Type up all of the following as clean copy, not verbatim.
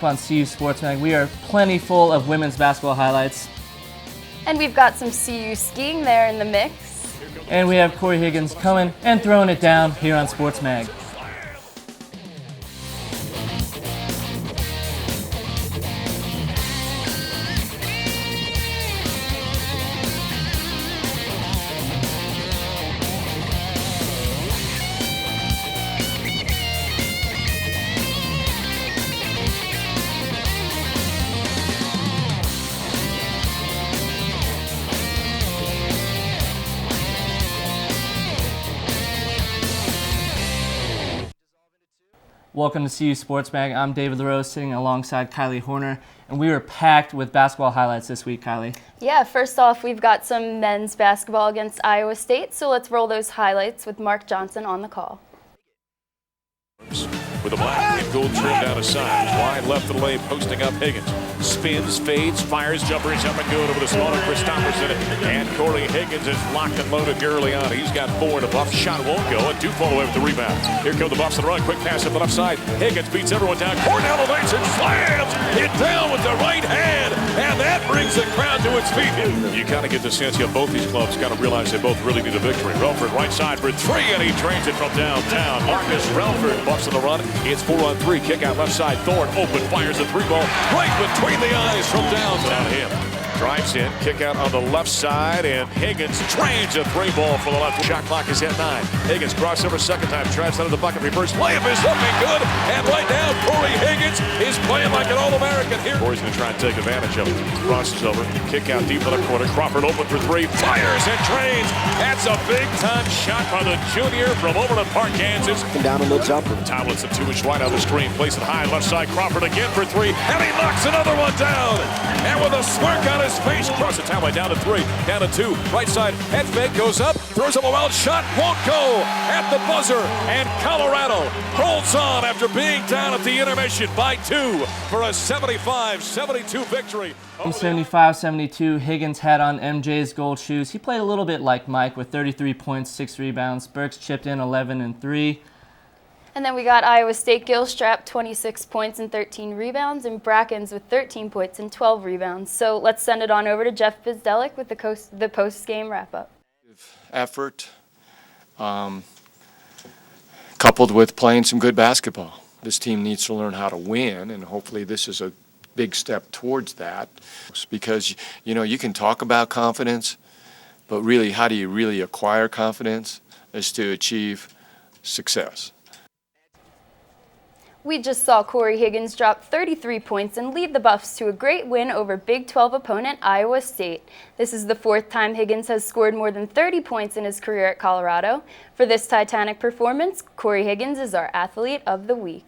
up on CU Sports Mag. We are plenty full of women's basketball highlights. And we've got some CU skiing there in the mix. And we have Corey Higgins coming and throwing it down here on Sports Mag. Welcome to CU Sports Mag. I'm David LaRose sitting alongside Kylie Horner, and we are packed with basketball highlights this week, Kylie. Yeah, first off, we've got some men's basketball against Iowa State, so let's roll those highlights with Mark Johnson on the call. With a black and gold trim down his sides. Wide left of the lane, posting up Higgins. Spins, fades, fires, jumpers up and good over the smaller Christopherson. And Corey Higgins is locked and loaded here early on. He's got 4 and a buff. Shot won't go, and 2 fall away with the rebound. Here come the Buffs on the run. Quick pass up the left side. Higgins beats everyone down. Cornell elevates and slams it down with the right hand. And that brings the crowd to its feet. You kind of get the sense both these clubs kind of realize they both really need a victory. Relford right side for 3, and he drains it from downtown. Marcus Relford Buffs on the run. It's 4-on-3. Kick out left side. Thorne open, fires a 3-ball right between the eyes from downtown him. Drives in, kick out on the left side, and Higgins drains a 3-ball for the left. Shot clock is at 9. Higgins crossover second time, drives out of the bucket, reverse layup is looking good, and right now Corey Higgins is playing like an All-American here. Corey's going to try and take advantage of it. Crosses over, kick out deep in the corner. Crawford open for 3, fires and drains. That's a big-time shot by the junior from Overland Park, Kansas. Down a little jumper. Tomlinson 2-inch wide on the screen, place it high left side. Crawford again for 3, and he knocks another one down. And with a smirk on his face, cross the timeline down to 3, down to 2, right side, head fake goes up, throws up a wild shot, won't go at the buzzer, and Colorado holds on after being down at the intermission by 2 for a 75-72 victory. 75-72, Higgins had on MJ's gold shoes. He played a little bit like Mike with 33 points, 6 rebounds. Burks chipped in 11 and 3. And then we got Iowa State Gilstrap, 26 points and 13 rebounds, and Brackens with 13 points and 12 rebounds. So let's send it on over to Jeff Bizdelic with the post-game wrap-up. Effort, coupled with playing some good basketball. This team needs to learn how to win, and hopefully this is a big step towards that. Because, you can talk about confidence, but really, how do you really acquire confidence? Is to achieve success. We just saw Corey Higgins drop 33 points and lead the Buffs to a great win over Big 12 opponent Iowa State. This is the 4th time Higgins has scored more than 30 points in his career at Colorado. For this titanic performance, Corey Higgins is our Athlete of the Week.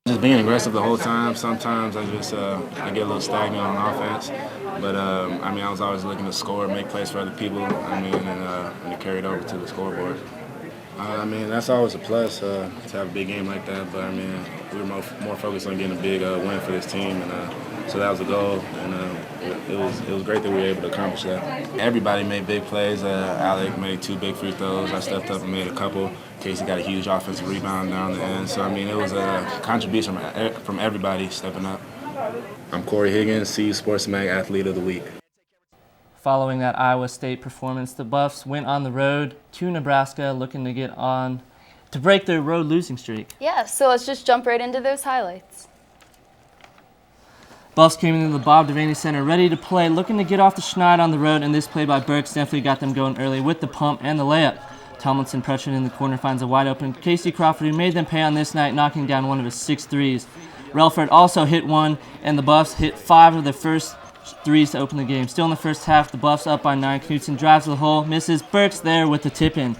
Just being aggressive the whole time. Sometimes I just I get a little stagnant on offense, but I was always looking to score, make plays for other people. And to carry it over to the scoreboard. That's always a plus to have a big game like that. But we were more focused on getting a big win for this team, and so that was the goal. And it was great that we were able to accomplish that. Everybody made big plays. Alec made 2 big free throws. I stepped up and made a couple. Casey got a huge offensive rebound down the end. So it was a contribution from everybody stepping up. I'm Corey Higgins, CU Sports Mag Athlete of the Week. Following that Iowa State performance, the Buffs went on the road to Nebraska looking to get on to break their road losing streak. Yeah, so let's just jump right into those highlights. Buffs came into the Bob Devaney Center ready to play, looking to get off the schneid on the road, and this play by Burks definitely got them going early with the pump and the layup. Tomlinson pressured in the corner, finds a wide open Casey Crawford, who made them pay on this night, knocking down one of his 6 threes. Relford also hit one, and the Buffs hit 5 of their first 3s to open the game. Still in the first half, the Buffs up by 9. Knutson drives to the hole, misses. Burks there with the tip-in.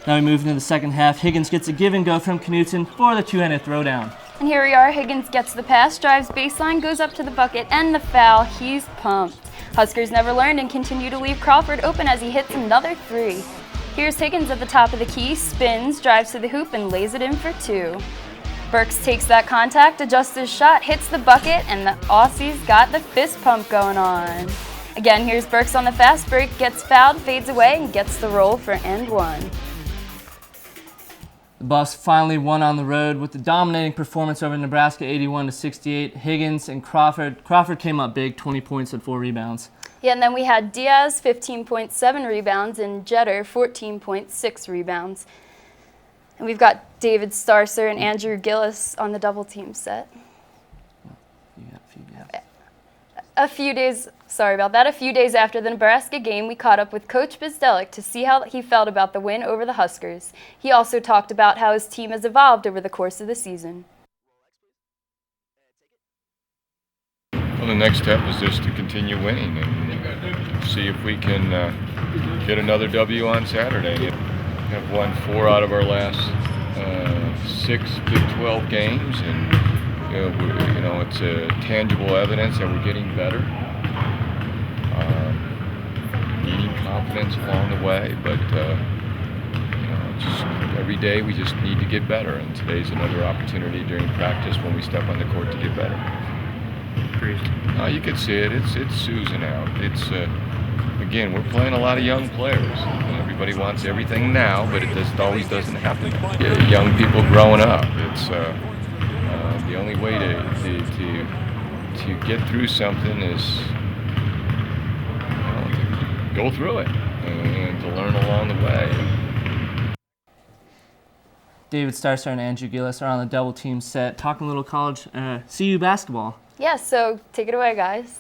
Now we move into the second half. Higgins gets a give-and-go from Knutson for the 2-handed throwdown. And here we are. Higgins gets the pass, drives baseline, goes up to the bucket, and the foul. He's pumped. Huskers never learned and continue to leave Crawford open as he hits another 3. Here's Higgins at the top of the key, spins, drives to the hoop, and lays it in for 2. Burks takes that contact, adjusts his shot, hits the bucket, and the Aussies got the fist pump going on. Again, here's Burks on the fast break, gets fouled, fades away, and gets the roll for and 1. The Buffs finally won on the road with the dominating performance over Nebraska 81-68. Higgins and Crawford. Crawford came up big, 20 points and 4 rebounds. Yeah, and then we had Diaz, 15.7 rebounds, and Jeter, 14.6 rebounds. And we've got David Starcer and Andrew Gillis on the double team set. A few days after the Nebraska game, we caught up with Coach Bizdelic to see how he felt about the win over the Huskers. He also talked about how his team has evolved over the course of the season. Well, the next step is just to continue winning and see if we can get another W on Saturday. We have won 4 out of our last 6 Big 12 games, and it's tangible evidence that we're getting better. Gaining confidence along the way, but just every day we just need to get better, and today's another opportunity during practice when we step on the court to get better. You can see it. It's oozing out. It's again, we're playing a lot of young players. Everybody wants everything now, but it just always doesn't happen. Young people growing up. It's the only way to get through something is to go through it and to learn along the way. David Starcer and Andrew Gillis are on the double team set, talking a little college CU basketball. Yeah, so take it away, guys.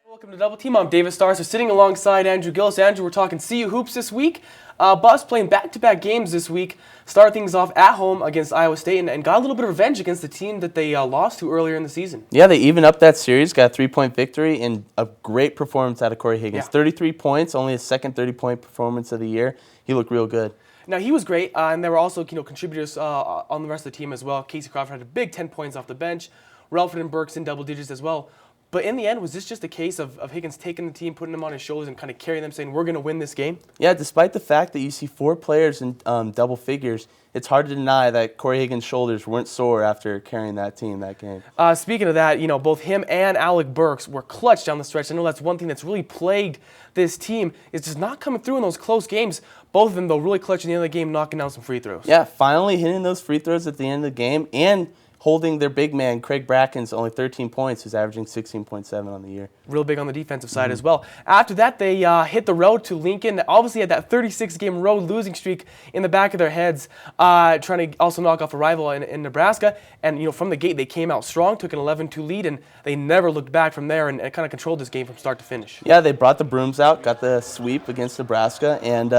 Welcome to Double Team. I'm David Starcer sitting alongside Andrew Gillis. Andrew, we're talking CU hoops this week. Buffs playing back-to-back games this week. Start things off at home against Iowa State and got a little bit of revenge against the team that they lost to earlier in the season. Yeah, they evened up that series, got a 3-point victory, and a great performance out of Corey Higgins. Yeah. 33 points, only his second 30-point performance of the year. He looked real good. Now, he was great, and there were also contributors on the rest of the team as well. Casey Crawford had a big 10 points off the bench. Relford and Burks in double digits as well. But in the end, was this just a case of Higgins taking the team, putting them on his shoulders, and kind of carrying them, saying, we're going to win this game? Yeah, despite the fact that you see 4 players in double figures, it's hard to deny that Corey Higgins' shoulders weren't sore after carrying that team that game. Speaking of that, both him and Alec Burks were clutch down the stretch. I know that's one thing that's really plagued this team is just not coming through in those close games. Both of them, though, really clutch in the end of the game, knocking down some free throws. Yeah, finally hitting those free throws at the end of the game and holding their big man, Craig Brackens, only 13 points, who's averaging 16.7 on the year. Real big on the defensive side as well. After that, they hit the road to Lincoln. Obviously had that 36-game road losing streak in the back of their heads, trying to also knock off a rival in Nebraska. And from the gate, they came out strong, took an 11-2 lead, and they never looked back from there and kind of controlled this game from start to finish. Yeah, they brought the brooms out, got the sweep against Nebraska, and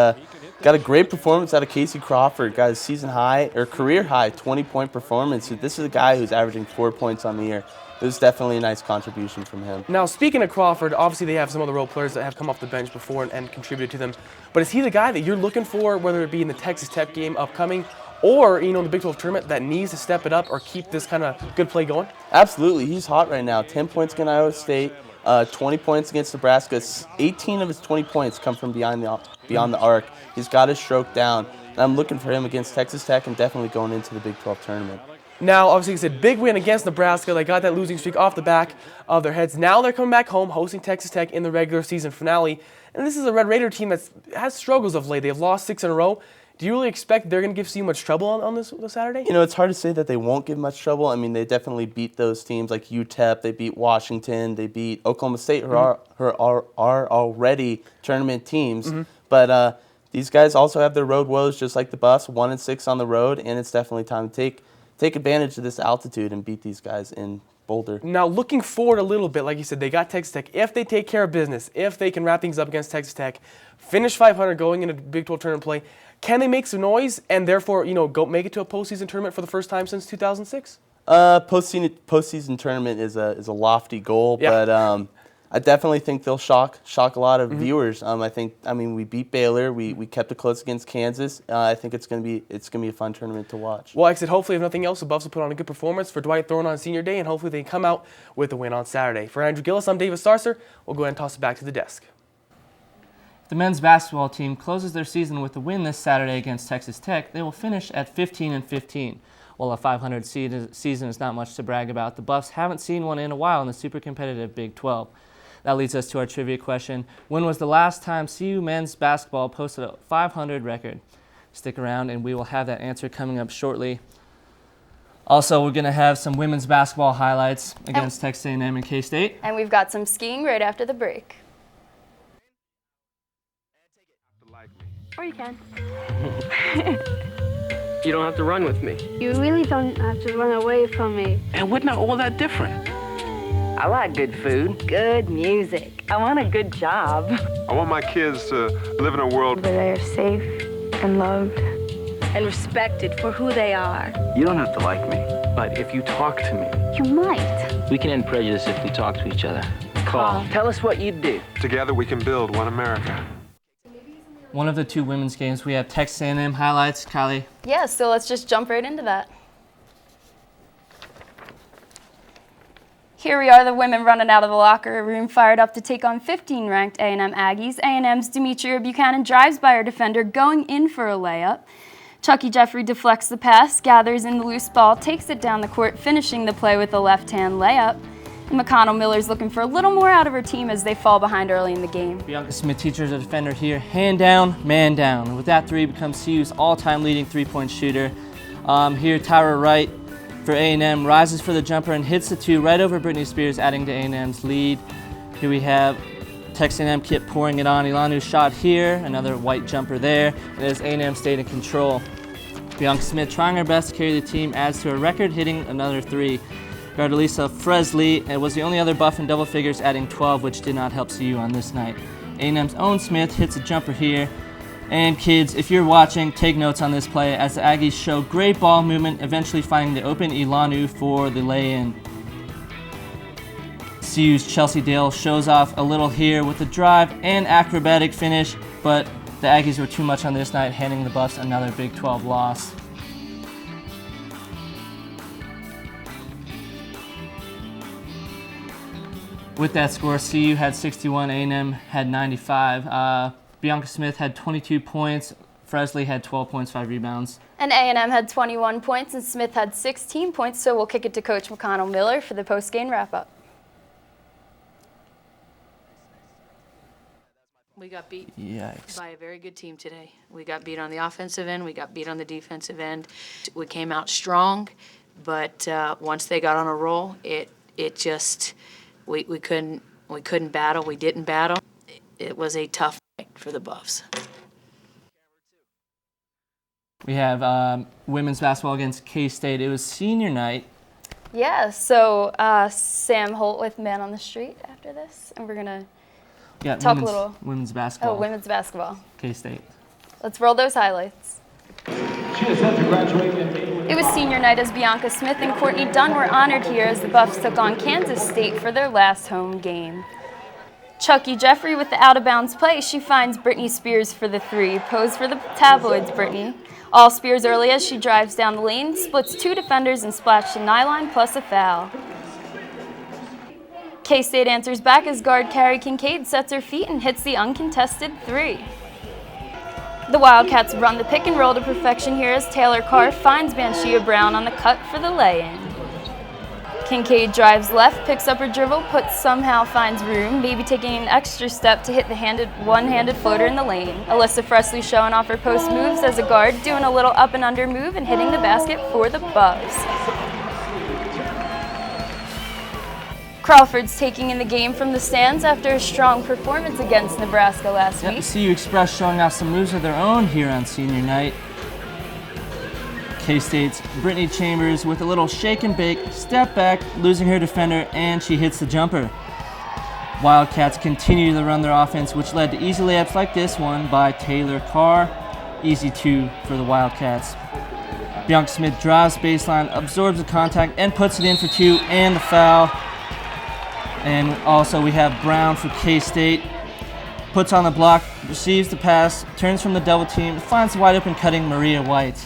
got a great performance out of Casey Crawford. Got his season high, or career high, 20-point performance. This is a guy who's averaging 4 points on the year. It was definitely a nice contribution from him. Now, speaking of Crawford, obviously they have some other role players that have come off the bench before and contributed to them. But is he the guy that you're looking for, whether it be in the Texas Tech game upcoming or, in the Big 12 tournament, that needs to step it up or keep this kind of good play going? Absolutely. He's hot right now. 10 points against Iowa State, 20 points against Nebraska. 18 of his 20 points come from beyond the arc. He's got his stroke down. And I'm looking for him against Texas Tech and definitely going into the Big 12 tournament. Now, obviously, like I said, big win against Nebraska. They got that losing streak off the back of their heads. Now they're coming back home, hosting Texas Tech in the regular season finale. And this is a Red Raider team that has struggles of late. They've lost 6 in a row. Do you really expect they're going to give CU much trouble on this Saturday? It's hard to say that they won't give much trouble. I mean, they definitely beat those teams like UTEP. They beat Washington. They beat Oklahoma State, who are already tournament teams. But these guys also have their road woes, just like the Buffs, 1-6 on the road, and it's definitely time to take advantage of this altitude and beat these guys in Boulder. Now, looking forward a little bit, like you said, they got Texas Tech. If they take care of business, if they can wrap things up against Texas Tech, finish 500 going into Big 12 tournament play, can they make some noise and therefore, go make it to a postseason tournament for the first time since 2006? Postseason tournament is a lofty goal, Yeah. but I definitely think they'll shock a lot of viewers. We beat Baylor. We kept it close against Kansas. I think it's gonna be a fun tournament to watch. Well, like I said, hopefully, if nothing else, the Buffs will put on a good performance for Dwight Thorne on Senior Day, and hopefully they come out with a win on Saturday. For Andrew Gillis, I'm David Starcer. We'll go ahead and toss it back to the desk. If the men's basketball team closes their season with a win this Saturday against Texas Tech, they will finish at 15-15. While a 500 season is not much to brag about, the Buffs haven't seen one in a while in the super competitive Big 12. That leads us to our trivia question. When was the last time CU men's basketball posted a 500 record? Stick around, and we will have that answer coming up shortly. Also, we're going to have some women's basketball highlights against Texas A&M and K-State. And we've got some skiing right after the break. Or you can. You don't have to run with me. You really don't have to run away from me. And we're not all that different. I like good food. Good music. I want a good job. I want my kids to live in a world where they are safe and loved and respected for who they are. You don't have to like me, but if you talk to me, you might. We can end prejudice if we talk to each other. Call. Tell us what you'd do. Together we can build one America. One of the two women's games, we have Texas A&M highlights. Kylie? Yeah, so let's just jump right into that. Here we are, the women running out of the locker room, fired up to take on 15-ranked A&M Aggies. A&M's Demetria Buchanan drives by her defender, going in for a layup. Chucky Jeffrey deflects the pass, gathers in the loose ball, takes it down the court, finishing the play with a left-hand layup. And McConnell Miller's looking for a little more out of her team as they fall behind early in the game. Bianca Smith teaches the defender here, hand down, man down. And with that three, becomes CU's all-time leading three-point shooter. Here, Tyra Wright for A&M rises for the jumper and hits the two right over Britney Spears, adding to A&M's lead. Here we have Texas A&M Kip pouring it on. Ilanu shot here, another white jumper there, and as A&M stayed in control. Bianca Smith trying her best to carry the team, adds to a record, hitting another three. Guard Elisa Fresley was the only other buff in double figures, adding 12, which did not help CU on this night. A&M's own Smith hits a jumper here. And kids, if you're watching, take notes on this play as the Aggies show great ball movement, eventually finding the open Ilanu for the lay-in. CU's Chelsea Dale shows off a little here with the drive and acrobatic finish, but the Aggies were too much on this night, handing the Buffs another Big 12 loss. With that score, CU had 61, A&M had 95. Bianca Smith had 22 points, Fresley had 12 points, 5 rebounds. And A&M had 21 points, and Smith had 16 points, so we'll kick it to Coach McConnell Miller for the post-game wrap-up. We got beat Yikes. by a very good team today. We got beat on the offensive end. We got beat on the defensive end. We came out strong, but once they got on a roll, it just we couldn't battle. We didn't battle. It was a tough night for the Buffs. We have women's basketball against K-State. It was senior night. Yeah, so Sam Holt with Man on the Street after this, and we're going to talk a little. Women's basketball. Oh, women's basketball. K-State. Let's roll those highlights. It was senior night as Bianca Smith and Courtney Dunn were honored here as the Buffs took on Kansas State for their last home game. Chucky Jeffrey with the out-of-bounds play. She finds Britney Spears for the three. Pose for the tabloids, Britney. All Spears early as she drives down the lane, splits two defenders and splashes the nylon plus a foul. K-State answers back as guard Carrie Kincaid sets her feet and hits the uncontested three. The Wildcats run the pick and roll to perfection here as Taylor Carr finds Banshia Brown on the cut for the lay-in. Kincaid drives left, picks up her dribble, but somehow finds room, maybe taking an extra step to hit the one-handed floater in the lane. Alyssa Fresley showing off her post moves as a guard, doing a little up and under move and hitting the basket for the Buffs. Crawford's taking in the game from the stands after a strong performance against Nebraska last week. CU Express showing off some moves of their own here on senior night. K-State's Brittany Chambers with a little shake and bake, step back, losing her defender, and she hits the jumper. Wildcats continue to run their offense, which led to easy layups like this one by Taylor Carr. Easy two for the Wildcats. Bianca Smith drives baseline, absorbs the contact, and puts it in for two, and the foul. And also we have Brown for K-State. Puts on the block, receives the pass, turns from the double team, finds the wide open cutting Maria White.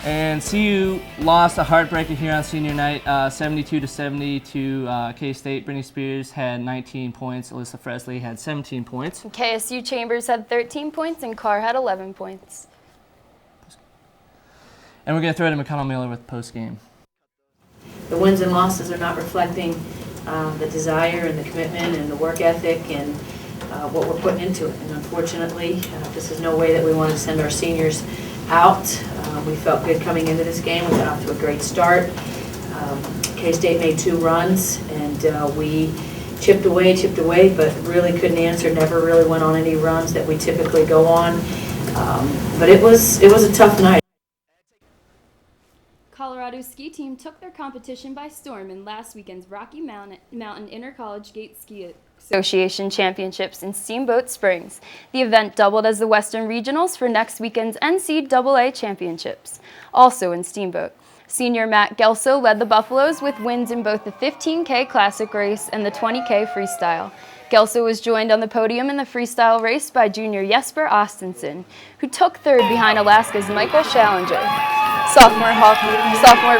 And CU lost a heartbreaker here on senior night, 72-70 to K-State. Britney Spears had 19 points. Alyssa Fresley had 17 points. KSU Chambers had 13 points and Carr had 11 points. And we're going to throw it to McConnell Miller with post-game. The wins and losses are not reflecting the desire and the commitment and the work ethic and what we're putting into it. And unfortunately, this is no way that we want to send our seniors out. We felt good coming into this game. We got off to a great start. K-State made 2 runs, and we chipped away, but really couldn't answer. Never really went on any runs that we typically go on. But it was a tough night. Colorado's ski team took their competition by storm in last weekend's Rocky Mountain Intercollege Gate Ski Association Championships in Steamboat Springs. The event doubled as the Western Regionals for next weekend's NCAA Championships, also in Steamboat. Senior Matt Gelso led the Buffaloes with wins in both the 15K Classic race and the 20K Freestyle. Gelso was joined on the podium in the freestyle race by junior Jesper Ostensen, who took third behind Alaska's Michael Challenger. Sophomore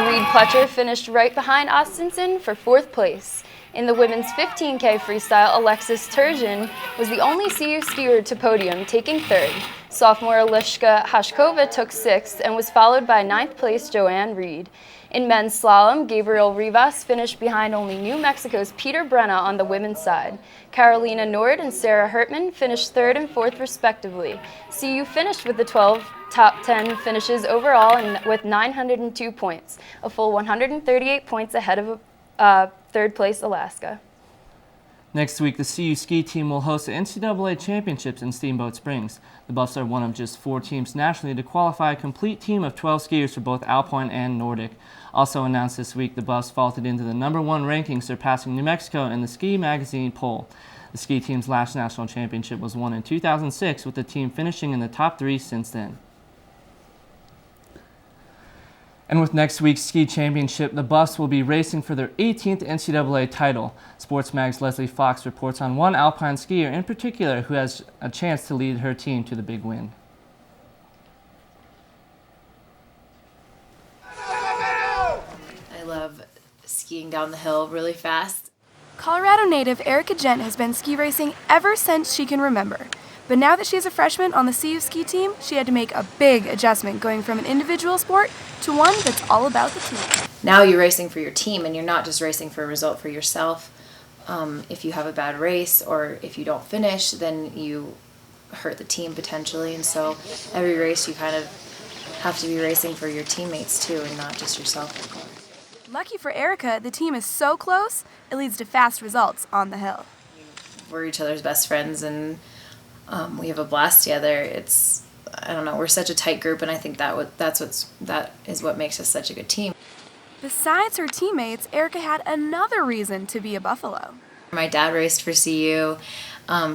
Reed Pletcher finished right behind Ostensen for 4th place. In the women's 15K freestyle, Alexis Turgeon was the only CU skier to podium, taking 3rd. Sophomore Alishka Hashkova took 6th and was followed by 9th place Joanne Reed. In men's slalom, Gabriel Rivas finished behind only New Mexico's Peter Brenna on the women's side. Carolina Nord and Sarah Hertman finished 3rd and 4th respectively. CU finished with the 12 top 10 finishes overall and with 902 points, a full 138 points ahead of 3rd place Alaska. Next week, the CU ski team will host the NCAA Championships in Steamboat Springs. The Buffs are one of just 4 teams nationally to qualify a complete team of 12 skiers for both Alpine and Nordic. Also announced this week, the Buffs vaulted into the #1 ranking, surpassing New Mexico in the Ski Magazine poll. The ski team's last national championship was won in 2006, with the team finishing in the top 3 since then. And with next week's ski championship, the Buffs will be racing for their 18th NCAA title. SportsMag's Leslie Fox reports on one Alpine skier in particular who has a chance to lead her team to the big win. I love skiing down the hill really fast. Colorado native Erica Gent has been ski racing ever since she can remember. But now that she's a freshman on the CU ski team, she had to make a big adjustment going from an individual sport to one that's all about the team. Now you're racing for your team and you're not just racing for a result for yourself. If you have a bad race or if you don't finish, then you hurt the team potentially. And so every race you kind of have to be racing for your teammates too and not just yourself. Lucky for Erica, the team is so close, it leads to fast results on the hill. We're each other's best friends and we have a blast together. I don't know, we're such a tight group, and I think that is what makes us such a good team. Besides her teammates, Erica had another reason to be a Buffalo. My dad raced for CU.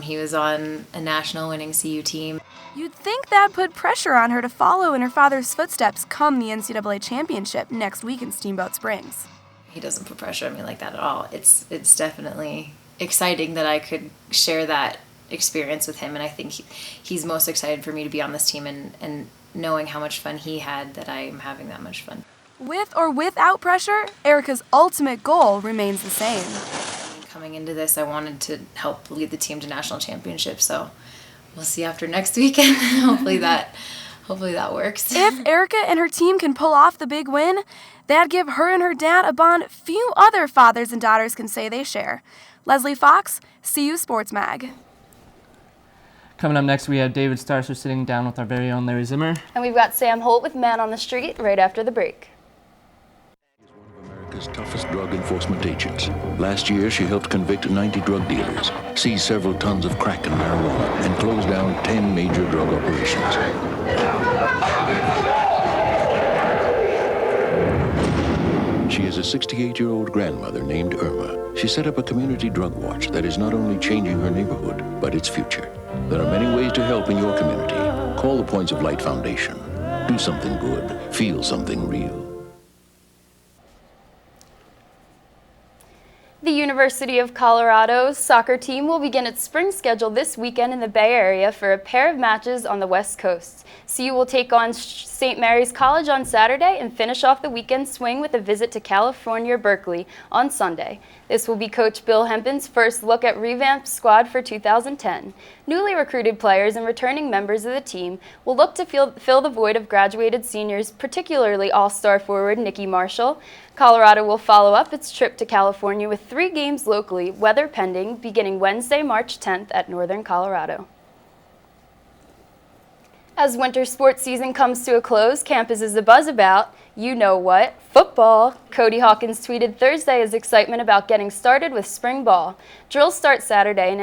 He was on a national winning CU team. You'd think that put pressure on her to follow in her father's footsteps come the NCAA championship next week in Steamboat Springs. He doesn't put pressure on me like that at all. It's definitely exciting that I could share that experience with him, and I think he's most excited for me to be on this team and knowing how much fun he had, that I am having that much fun. With or without pressure, Erica's ultimate goal remains the same. Coming into this, I wanted to help lead the team to national championships, so we'll see after next weekend. Hopefully that works. If Erica and her team can pull off the big win, that'd give her and her dad a bond few other fathers and daughters can say they share. Leslie Fox, CU Sports Mag. Coming up next, we have David Starcer sitting down with our very own Larry Zimmer. And we've got Sam Holt with Man on the Street right after the break. America's toughest drug enforcement agents. Last year, she helped convict 90 drug dealers, seize several tons of crack and marijuana, and close down 10 major drug operations. She is a 68-year-old grandmother named Irma. She set up a community drug watch that is not only changing her neighborhood, but its future. There are many ways to help in your community. Call the Points of Light Foundation. Do something good. Feel something real. The University of Colorado's soccer team will begin its spring schedule this weekend in the Bay Area for a pair of matches on the West Coast. CU will take on St. Mary's College on Saturday and finish off the weekend swing with a visit to California, Berkeley on Sunday. This will be Coach Bill Hempin's first look at revamped squad for 2010. Newly recruited players and returning members of the team will look to fill the void of graduated seniors, particularly all-star forward Nikki Marshall. Colorado will follow up its trip to California with 3 3 games locally, weather pending, beginning Wednesday, March 10th at Northern Colorado. As winter sports season comes to a close, campus is abuzz about, you know what, football. Cody Hawkins tweeted Thursday his excitement about getting started with spring ball. Drills start Saturday in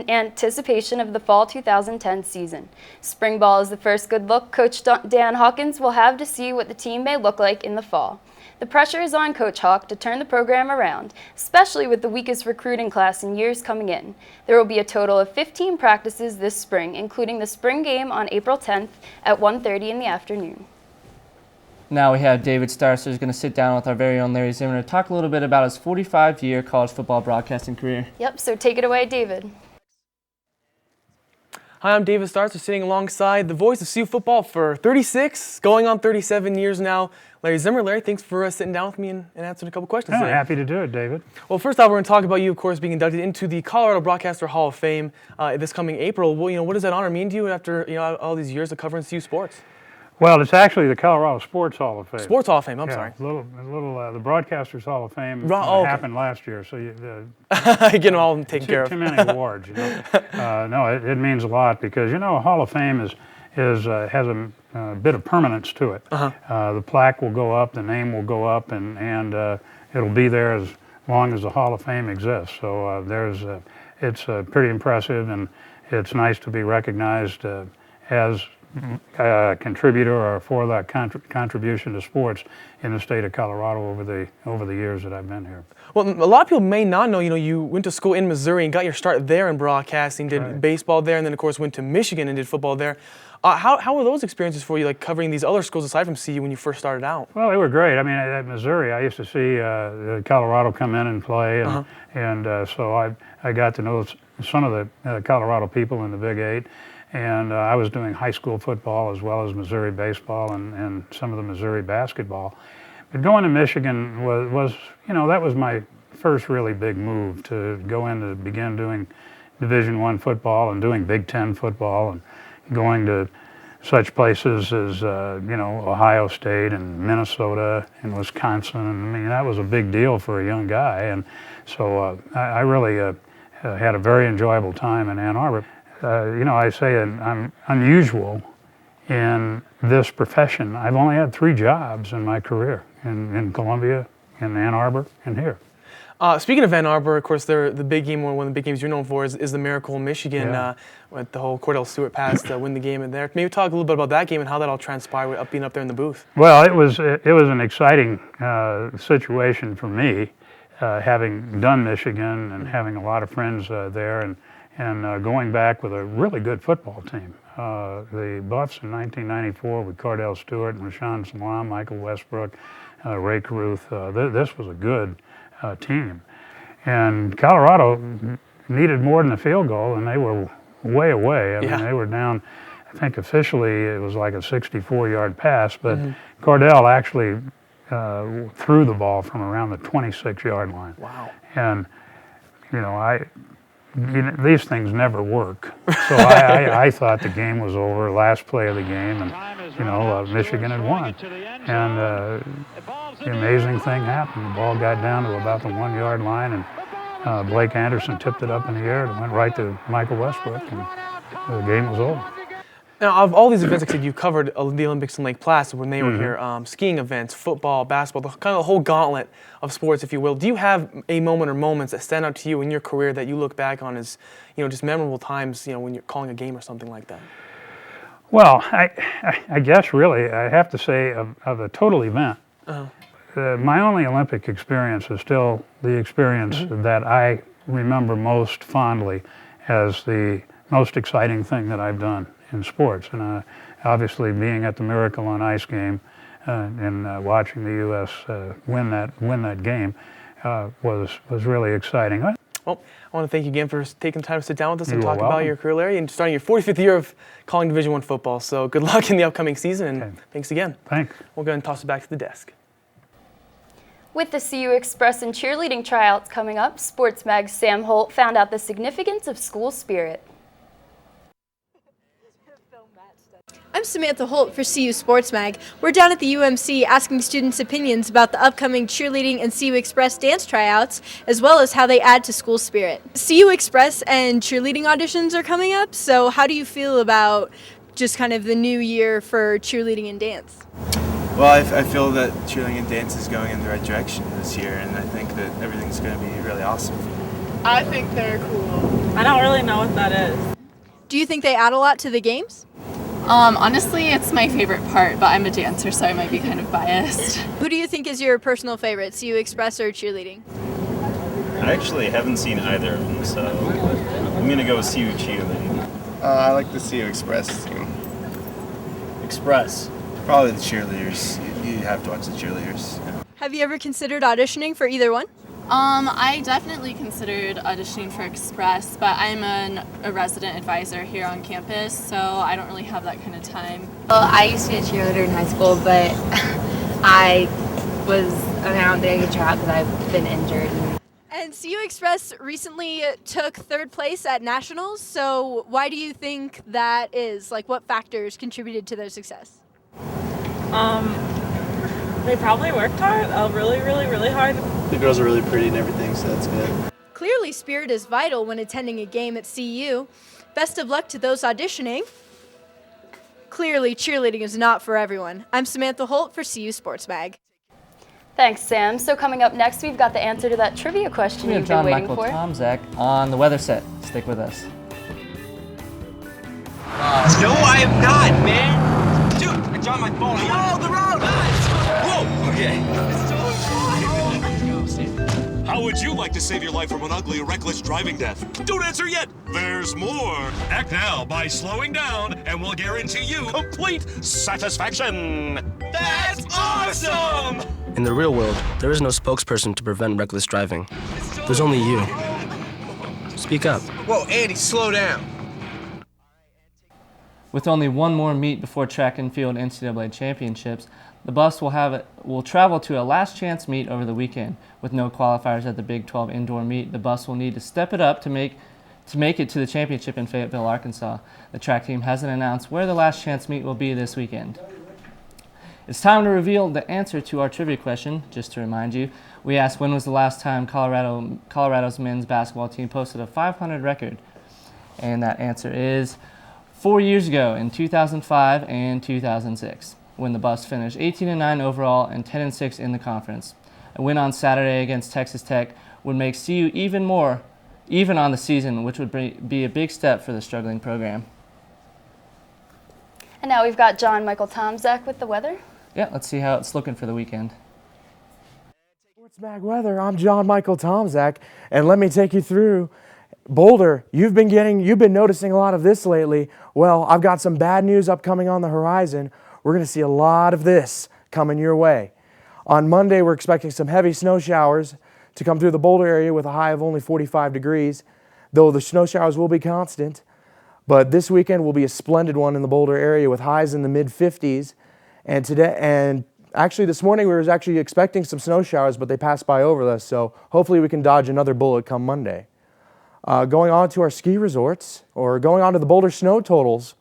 anticipation of the fall 2010 season. Spring ball is the first good look Coach Dan Hawkins will have to see what the team may look like in the fall. The pressure is on Coach Hawk to turn the program around, especially with the weakest recruiting class in years coming in. There will be a total of 15 practices this spring, including the spring game on April 10th at 1:30 in the afternoon. Now we have David Starcer who's going to sit down with our very own Larry Zimmer to talk a little bit about his 45-year college football broadcasting career. Yep, so take it away, David. Hi, I'm David Starcer, sitting alongside the voice of Sioux football for 36, going on 37 years now. Larry Zimmer. Larry, thanks for sitting down with me and answering a couple questions today. Happy to do it, David. Well, first off, we're going to talk about you, of course, being inducted into the Colorado Broadcaster Hall of Fame this coming April. Well, what does that honor mean to you after all these years of covering Sioux sports? Well, it's actually the Colorado Sports Hall of Fame. Sports Hall of Fame. I'm sorry. The Broadcasters Hall of Fame happened last year, so you get them all taken care of. Too many awards, No, it means a lot because a Hall of Fame has a bit of permanence to it. The plaque will go up, the name will go up, and it'll be there as long as the Hall of Fame exists. So it's pretty impressive, and it's nice to be recognized as a contributor or for that contribution to sports in the state of Colorado over the years that I've been here. Well, a lot of people may not know, you went to school in Missouri and got your start there in broadcasting, did baseball there, and then of course went to Michigan and did football there. How were those experiences for you, like covering these other schools aside from CU when you first started out? Well, they were great. I mean, at Missouri, I used to see Colorado come in and play, and so I got to know some of the Colorado people in the Big Eight. And I was doing high school football as well as Missouri baseball and some of the Missouri basketball. But going to Michigan was that was my first really big move, to go in to begin doing Division I football and doing Big Ten football and going to such places as Ohio State and Minnesota and Wisconsin. I mean, that was a big deal for a young guy. And so I really had a very enjoyable time in Ann Arbor. I say I'm unusual in this profession. I've only had 3 jobs in my career, in Columbia, in Ann Arbor, and here. Speaking of Ann Arbor, of course, the big game, one of the big games you're known for is the Miracle in Michigan, with the whole Cordell Stewart pass to win the game in there. Maybe talk a little bit about that game and how that all transpired with being up there in the booth. Well, it was an exciting situation for me, having done Michigan and having a lot of friends there, and going back with a really good football team. The Buffs in 1994 with Cordell Stewart and Rashawn Salam, Michael Westbrook, Ray Caruth. This was a good team. And Colorado needed more than a field goal, and they were way away. I mean, they were down, I think officially it was like a 64-yard pass, but Cordell actually threw the ball from around the 26-yard line. Wow. And, these things never work. So I thought the game was over, last play of the game, and Michigan had won. And the amazing thing happened. The ball got down to about the 1-yard line, and Blake Anderson tipped it up in the air and went right to Michael Westbrook, and the game was over. Now, of all these events, like I said, you covered the Olympics in Lake Placid when they were here, skiing events, football, basketball, kind of the whole gauntlet of sports, if you will. Do you have a moment or moments that stand out to you in your career that you look back on as, just memorable times, when you're calling a game or something like that? Well, I guess really, I have to say of a total event, my only Olympic experience is still the experience that I remember most fondly as the most exciting thing that I've done in sports, and obviously being at the Miracle on Ice game and watching the U.S. win that game was really exciting. Well, I want to thank you again for taking time to sit down with us and talk about your career, Larry, and starting your 45th year of calling Division I football. So good luck in the upcoming season, and thanks again. Thanks. We'll go ahead and toss it back to the desk. With the CU Express and cheerleading tryouts coming up, Sports Mag's Sam Holt found out the significance of school spirit. I'm Samantha Holt for CU Sports Mag. We're down at the UMC asking students' opinions about the upcoming cheerleading and CU Express dance tryouts, as well as how they add to school spirit. CU Express and cheerleading auditions are coming up, so how do you feel about just kind of the new year for cheerleading and dance? Well, I feel that cheerleading and dance is going in the right direction this year, and I think that everything's going to be really awesome. I think they're cool. I don't really know what that is. Do you think they add a lot to the games? Honestly, it's my favorite part, but I'm a dancer, so I might be kind of biased. Who do you think is your personal favorite, CU Express or cheerleading? I actually haven't seen either of them, so I'm going to go with CU cheerleading. I like the CU Express team. Express. Probably the cheerleaders. You have to watch the cheerleaders. Yeah. Have you ever considered auditioning for either one? I definitely considered auditioning for Express, but I'm a resident advisor here on campus, so I don't really have that kind of time. Well, I used to be a cheerleader in high school, but I didn't try out because I've been injured. And CU Express recently took third place at Nationals, so why do you think that is? Like, what factors contributed to their success? They probably worked hard, really hard. The girls are really pretty and everything, so that's good. Clearly, spirit is vital when attending a game at CU. Best of luck to those auditioning. Clearly, cheerleading is not for everyone. I'm Samantha Holt for CU Sports Mag. Thanks, Sam. So coming up next, we've got the answer to that trivia question We have you've been John waiting Michael for. Tomczak on the weather set. Stick with us. No, I am not, man. Dude, I dropped my phone. Oh, the road. Whoa. Okay. How would you like to save your life from an ugly, reckless driving death? Don't answer yet. There's more. Act now by slowing down, and we'll guarantee you complete satisfaction. That's awesome! In the real world, there is no spokesperson to prevent reckless driving. There's only you. Speak up. Whoa, Andy, slow down. With only one more meet before track and field NCAA championships, the bus will travel to a last chance meet over the weekend. With no qualifiers at the Big 12 indoor meet, the bus will need to step it up to make it to the championship in Fayetteville, Arkansas. The track team hasn't announced where the last chance meet will be this weekend. It's time to reveal the answer to our trivia question. Just to remind you, we asked when was the last time Colorado's men's basketball team posted a 500 record, and that answer is 4 years ago in 2005 and 2006. When the bus finished 18-9 overall and 10-6 in the conference. A win on Saturday against Texas Tech would make CU even on the season, which would be a big step for the struggling program. And now we've got John Michael Tomczak with the weather. Yeah, let's see how it's looking for the weekend. Sports Mag Weather, I'm John Michael Tomczak, and let me take you through Boulder. You've been noticing a lot of this lately. Well, I've got some bad news upcoming on the horizon. We're going to see a lot of this coming your way. On Monday, we're expecting some heavy snow showers to come through the Boulder area with a high of only 45 degrees, though the snow showers will be constant. But this weekend will be a splendid one in the Boulder area with highs in the mid-50s. And actually this morning we were actually expecting some snow showers, but they passed by over us, so hopefully we can dodge another bullet come Monday. Going on to our ski resorts, or going on to the Boulder snow totals,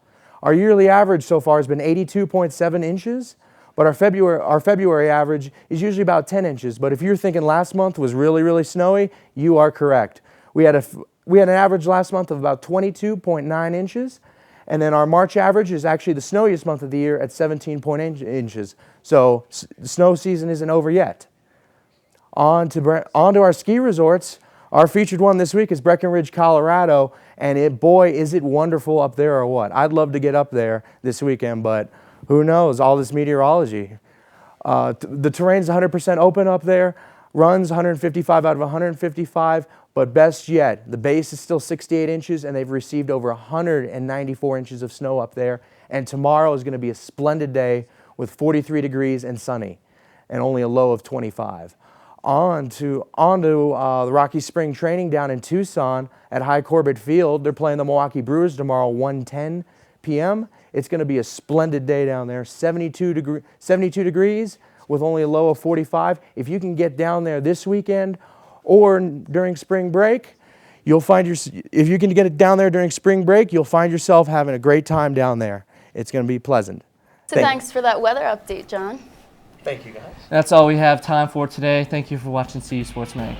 our yearly average so far has been 82.7 inches, but our February average is usually about 10 inches. But if you're thinking last month was really snowy, you are correct. We had an average last month of about 22.9 inches, and then our March average is actually the snowiest month of the year at 17.8 inches. So the snow season isn't over yet. On to our ski resorts. Our featured one this week is Breckenridge, Colorado, and boy, is it wonderful up there or what. I'd love to get up there this weekend, but who knows, all this meteorology. The terrain's 100% open up there, runs 155 out of 155, but best yet, the base is still 68 inches, and they've received over 194 inches of snow up there, and tomorrow is going to be a splendid day with 43 degrees and sunny, and only a low of 25. On to the Rocky Spring training down in Tucson at High Corbett Field. They're playing the Milwaukee Brewers tomorrow, 1:10 p.m. It's going to be a splendid day down there, 72 degrees with only a low of 45. If you can get down there this weekend or during spring break, if you can get it down there during spring break, you'll find yourself having a great time down there. It's going to be pleasant. So thanks for that weather update, John. Thank you, guys. That's all we have time for today. Thank you for watching CU Sports Mag.